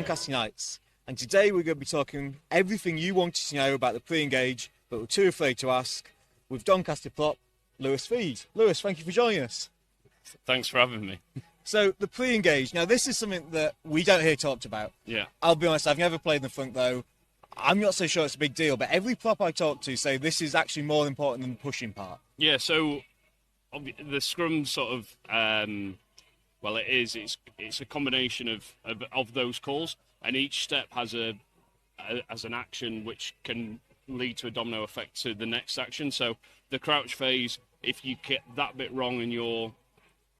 Doncaster Knights, and today we're going to be talking everything you wanted to know about the pre-engage but were too afraid to ask with Doncaster prop Lewis Thiede. Lewis, thank you for joining us. Thanks for having me. So the pre-engage, now this is something that we don't hear talked about. Yeah. I'll be honest, I've never played in the front though. I'm not so sure it's a big deal, but every prop I talk to say this is actually more important than the pushing part. Yeah, so the scrum sort of, well, it's a combination of those calls, and each step has an action which can lead to a domino effect to the next action. So the crouch phase, if you get that bit wrong and you're,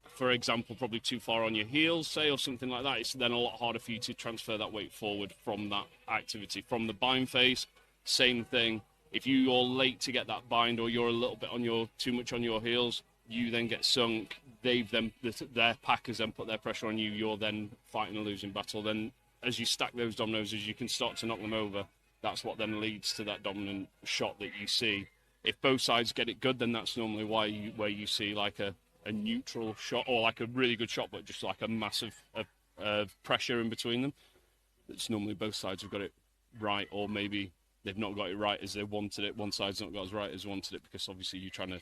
for example, probably too far on your heels, say, or something like that, it's then a lot harder for you to transfer that weight forward from that activity. From the bind phase, same thing. If you're late to get that bind, or you're a little bit too much on your heels, you then get sunk. Their packers then put their pressure on you. You're then fighting a losing battle. Then, as you stack those dominoes, as you can start to knock them over, that's what then leads to that dominant shot that you see. If both sides get it good, then that's normally where you see like a neutral shot, or like a really good shot, but just like a massive pressure in between them. It's normally both sides have got it right, or maybe they've not got it right as they wanted it. One side's not got as right as wanted it, because obviously you're trying to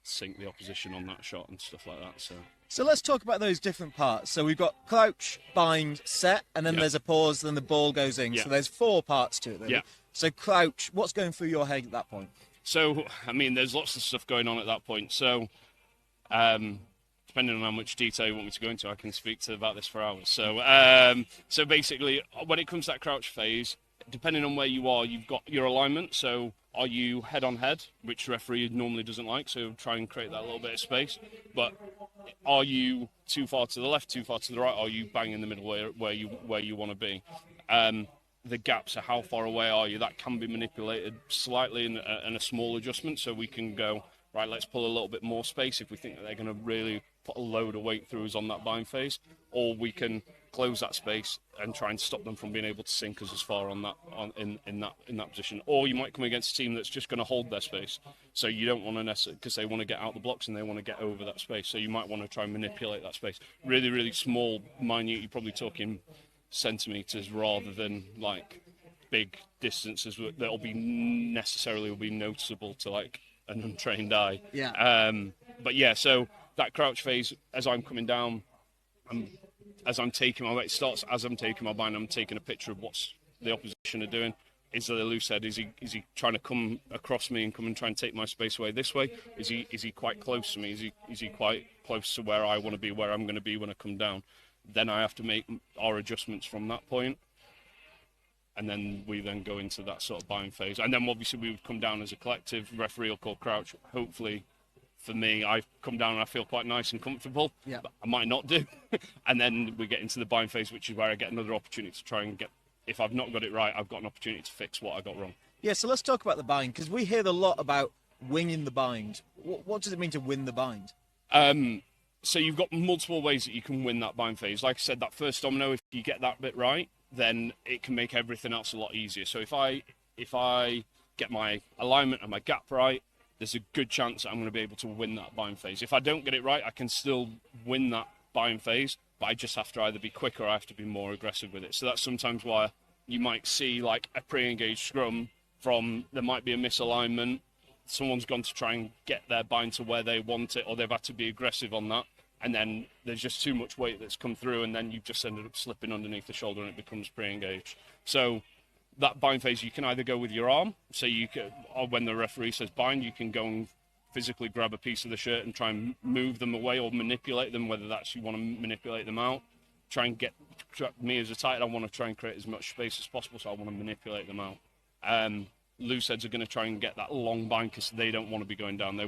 sink the opposition on that shot and stuff like that. So let's talk about those different parts. So we've got crouch, bind, set, and then there's a pause, then the ball goes in. So there's 4 parts to it, really. So crouch, what's going through your head at that point? So, I mean, there's lots of stuff going on at that point. So, depending on how much detail you want me to go into, I can speak about this for hours. So basically, when it comes to that crouch phase, depending on where you are, you've got your alignment. So are you head on head, which referee normally doesn't like, so try and create that little bit of space. But are you too far to the left, too far to the right? Are you bang in the middle where you want to be? The gaps are how far away are you? That can be manipulated slightly in a small adjustment, so we can go, right, let's pull a little bit more space if we think that they're going to really put a load of weight through us on that bind phase, or we can close that space and try and stop them from being able to sink us as far in that position. Or you might come against a team that's just going to hold their space, so you don't want to necessarily, because they want to get out the blocks and they want to get over that space, so you might want to try and manipulate that space. Really, really small, minute, you're probably talking centimeters rather than like big distances that will be noticeable to like an untrained eye. But yeah, so that crouch phase, as I'm coming down, as I'm taking my weight, it starts as I'm taking my bind. I'm taking a picture of what's the opposition are doing. Is there a loose head? Is he trying to come across me and come and try and take my space away this way? Is he quite close to me? Is he quite close to where I want to be, where I'm going to be when I come down? Then I have to make our adjustments from that point, and then we then go into that sort of bind phase. And then obviously we would come down as a collective. Referee will call crouch. Hopefully, for me, I come down and I feel quite nice and comfortable. But I might not do. And then we get into the bind phase, which is where I get another opportunity to try and get, if I've not got it right, I've got an opportunity to fix what I got wrong. Yeah, so let's talk about the bind, because we hear a lot about winning the bind. What does it mean to win the bind? So you've got multiple ways that you can win that bind phase. Like I said, that first domino, if you get that bit right, then it can make everything else a lot easier. So if I get my alignment and my gap right, there's a good chance that I'm going to be able to win that bind phase. If I don't get it right, I can still win that bind phase, but I just have to either be quicker or I have to be more aggressive with it. So that's sometimes why you might see like a pre-engaged scrum there might be a misalignment, someone's gone to try and get their bind to where they want it, or they've had to be aggressive on that, and then there's just too much weight that's come through, and then you've just ended up slipping underneath the shoulder and it becomes pre-engaged. So that bind phase, you can either go with your arm, so you can, or when the referee says bind, you can go and physically grab a piece of the shirt and try and move them away or manipulate them, whether that's you want to manipulate them out. Me as a tight, I want to try and create as much space as possible, so I want to manipulate them out. Loose heads are going to try and get that long bind because they don't want to be going down. Their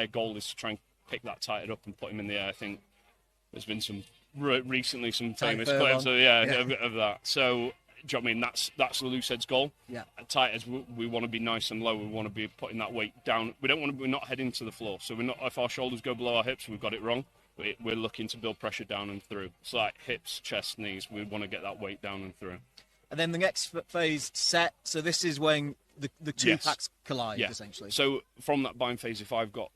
goal is to try and pick that tight head up and put him in the air. I think there's been recently some famous clips of that. So, do you know what I mean? That's the loose head's goal. At tight heads, we want to be nice and low. We want to be putting that weight down. We're not heading to the floor. So if our shoulders go below our hips, we've got it wrong. We're looking to build pressure down and through. So like hips, chest, knees, we want to get that weight down and through. And then the next phase, set. So this is when the two packs collide, essentially. So from that bind phase, if I've got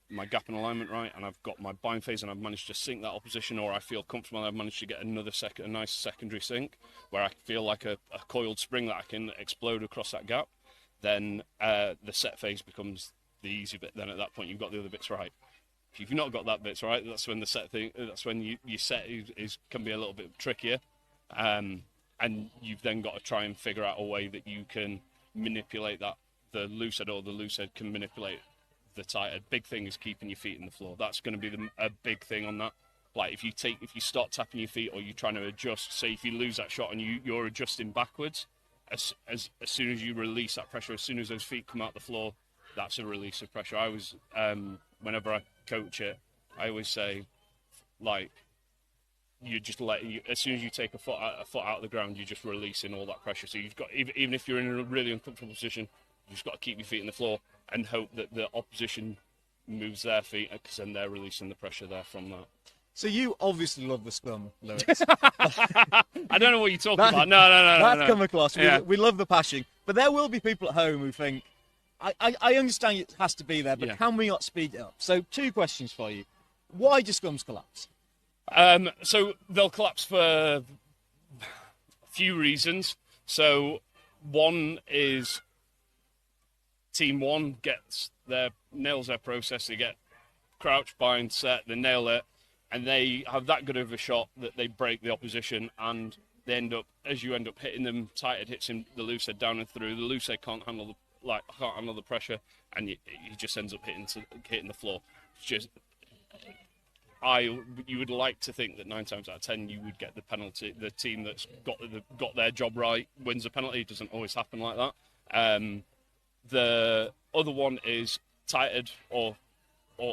my gap and alignment right, and I've got my bind phase, and I've managed to sink that opposition, or I feel comfortable and I've managed to get a nice secondary sink where I feel like a coiled spring that I can explode across that gap, then the set phase becomes the easy bit. Then at that point you've got the other bits right. If you've not got that bits right, that's when that's when you set can be a little bit trickier, and you've then got to try and figure out a way that you can manipulate that. The loose head or the loose head can manipulate the tight head. Big thing is keeping your feet in the floor. That's going to be a big thing on that. Like if you start tapping your feet, or you're trying to adjust, say if you lose that shot and you're adjusting backwards, as soon as you release that pressure, as soon as those feet come out the floor, that's a release of pressure. I always, whenever I coach it, I always say, like, you just as soon as you take a foot out of the ground, you're just releasing all that pressure. So you've got, even if you're in a really uncomfortable position, you've just got to keep your feet in the floor and hope that the opposition moves their feet, because then they're releasing the pressure there from that. So you obviously love the scrum, Lewis. I don't know what you're talking about. No. That's come across. We love the passion. But there will be people at home who think, I understand it has to be there, but can we not speed it up? So 2 questions for you. Why do scrums collapse? So they'll collapse for a few reasons. So one is team one nails their process. They get crouch, bind, set, they nail it, and they have that good of a shot that they break the opposition, and they end up hitting them, tight head hits him, the loose head down and through. The loose head can't handle the pressure, and he just ends up hitting the floor. It's just, you would like to think that 9 times out of 10 you would get the penalty. The team that's got their job right wins the penalty. It doesn't always happen like that. The other one is tighted or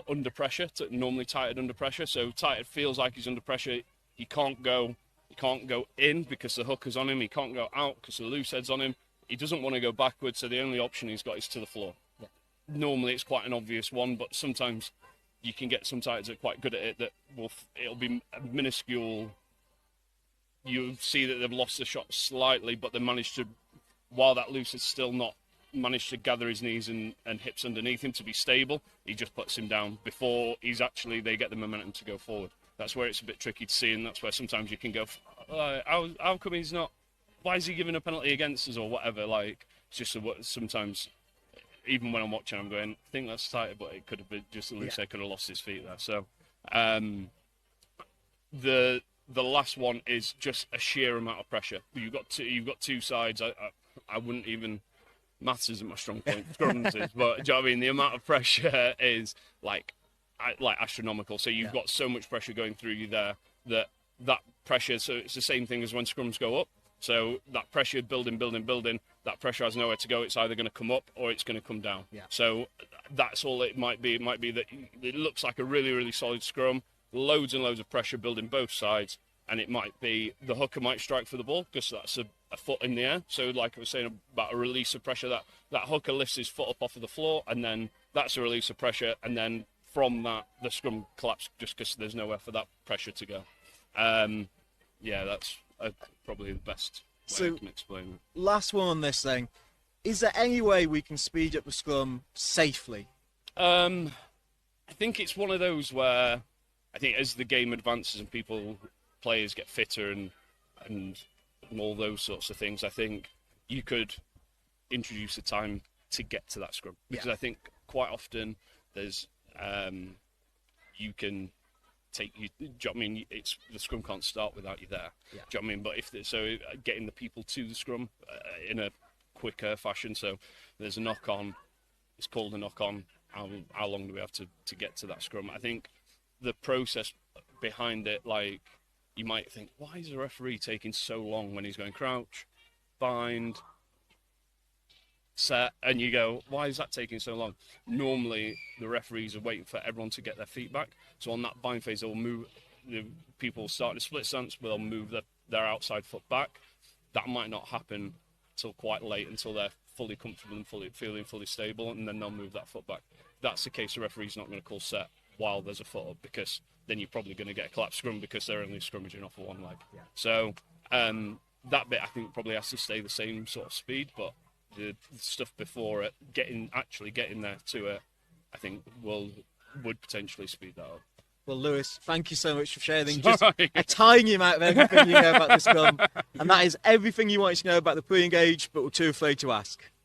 under pressure. Normally tighted under pressure. So tighted feels like he's under pressure. He can't go in because the hook is on him. He can't go out because the loose head's on him. He doesn't want to go backwards, so the only option he's got is to the floor. Yeah. Normally it's quite an obvious one, but sometimes you can get some tights that are quite good at it, that it'll be minuscule. You see that they've lost the shot slightly, but they managed to, while that loose is still not managed to gather his knees and hips underneath him to be stable, he just puts him down before they get the momentum to go forward. That's where it's a bit tricky to see, and that's where sometimes you can go, how come he's not, why is he giving a penalty against us or whatever? Like, it's just sometimes, even when I'm watching, I'm going, I think that's tighter, but it could have been just a loose head, could have lost his feet there. So the last one is just a sheer amount of pressure. You've got two sides. I wouldn't even, maths isn't my strong point, scrums is, but do you know what I mean? The amount of pressure is like astronomical. So you've got so much pressure going through you there that pressure. So it's the same thing as when scrums go up. So that pressure building, that pressure has nowhere to go. It's either going to come up or it's going to come down. Yeah. So that's all it might be. It might be that it looks like a really, really solid scrum, loads and loads of pressure building both sides, and it might be the hooker might strike for the ball because that's a foot in the air. So like I was saying about a release of pressure, that hooker lifts his foot up off of the floor, and then that's a release of pressure, and then from that, the scrum collapses just because there's nowhere for that pressure to go. That's probably the best way I can explain it. Last one on this thing. Is there any way we can speed up the scrum safely? I think it's one of those where I think as the game advances and players get fitter and all those sorts of things, I think you could introduce a time to get to that scrum. Because I think quite often there's you can take you. Do you know what I mean? It's the scrum can't start without you there. Yeah. Do you know what I mean? But getting the people to the scrum in a quicker fashion. So there's a knock on. It's called a knock on. How long do we have to get to that scrum? I think the process behind it, like you might think, why is the referee taking so long when he's going crouch, bind, set, and you go, why is that taking so long? Normally, the referees are waiting for everyone to get their feet back. So on that bind phase, they'll move. The people start to split stance, but they'll move their outside foot back. That might not happen till quite late, until they're fully comfortable and feeling fully stable, and then they'll move that foot back. If that's the case, the referee's not going to call set while there's a foot up, because then you're probably going to get a collapsed scrum because they're only scrummaging off of one leg. Yeah. So that bit I think probably has to stay the same sort of speed, but the stuff before it, getting there to it, I think would potentially speed that up. Well, Lewis, thank you so much for sharing just a tiny amount of everything you know about the Scrum. And that is everything you wanted to know about the pre-engage, but were too afraid to ask.